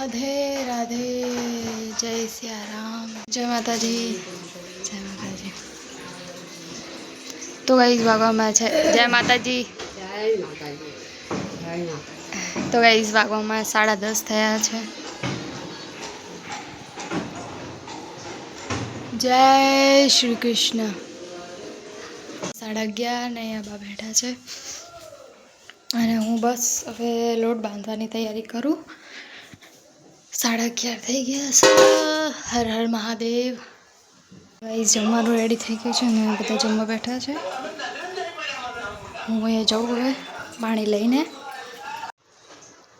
राधे राधे जय सिया राम जय माता जी जय माता जी। तो गाइस भागवामां છે જય માતાજી તો ગાइस ભાગવામાં 10:30 થયા છે। जय श्री कृष्ण। 11:30 ને અહીંયા બા બેઠા છે અને હું બસ હવે લોટ બાંધવાની તૈયારી કરું। 11:30 થઈ ગયા છે। હર હર મહાદેવ। ગાઈસ જમવાનું રેડી થઈ ગયું છે ને બધા જમવા બેઠા છે। હું અહીંયા જાઉં હવે પાણી લઈને।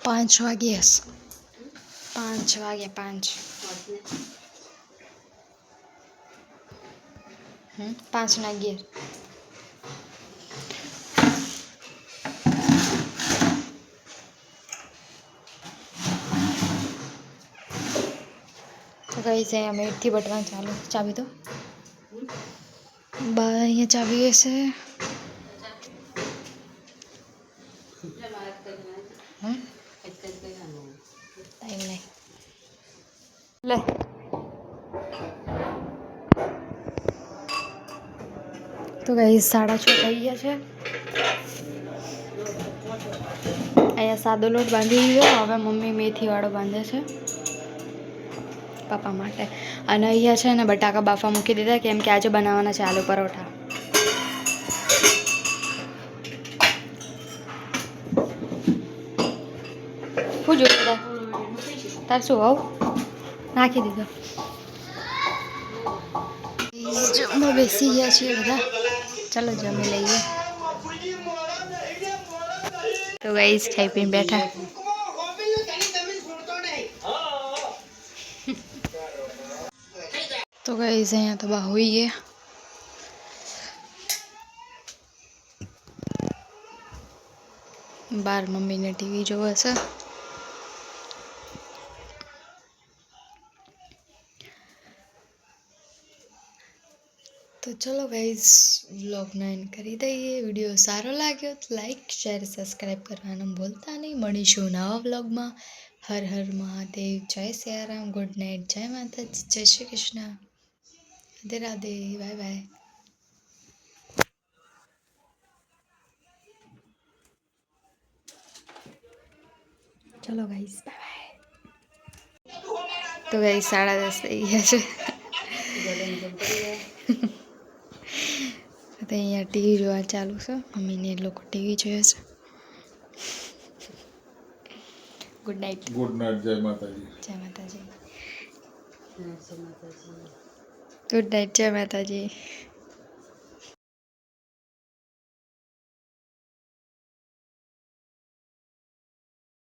5 વાગે હશે 5 વાગે 5 5 ના 11। तो गाइस અહીંયા મેથી બટવાનું ચાલુ। ચાવી તો બા અહીંયા ચાવી હશે। टाइम नहीं ले। तो गाइस 6:30 થઈ ગયા છે। અહીંયા સાદો લોટ બાંધી દીધો। હવે મમ્મી મેથીવાળો બાંધે છે પાપા માટે। અને અહીંયા છે ને બટાકા બાફા મૂકી દીધા કેમ કે આજે બનાવવાના છે આલુ પરોઠા। શું જોયું તાર શું આવ નાખી દીધો। જમવા બેસી ગયા છીએ બધા। ચાલો જમી લઈએ। તો ગાઈસ ખાઈ પીને બેઠા। तो गाइस અહીંયા તો બા હોઈ ગયા। બાર મમ્મીને ટીવી જોવે છે। तो चलो गाइस व्लॉगને એન્ડ કરી દઈએ। વિડીયો સારો લાગ્યો તો લાઈક શેર સબસ્ક્રાઈબ કરવાનું ભૂલતા નહીં। મળીશું નવા વ્લોગમાં। હર હર મહાદેવ જય સિયારામ ગુડ નાઇટ જય માતાજી જય શ્રી કૃષ્ણ રાધે રાધે બાય બાય। चलो गाइस बाय बाय। तो गाइस 10:30 થઈ ગયા છે। તો અહીંયા ટીવી જોવા ચાલુ છે। મમ્મીને એ લોકો ટીવી જોઈએ છે। ગુડ નાઇટ જય માતાજી જય માતાજી ગુડ નાઇટ જય માતાજી।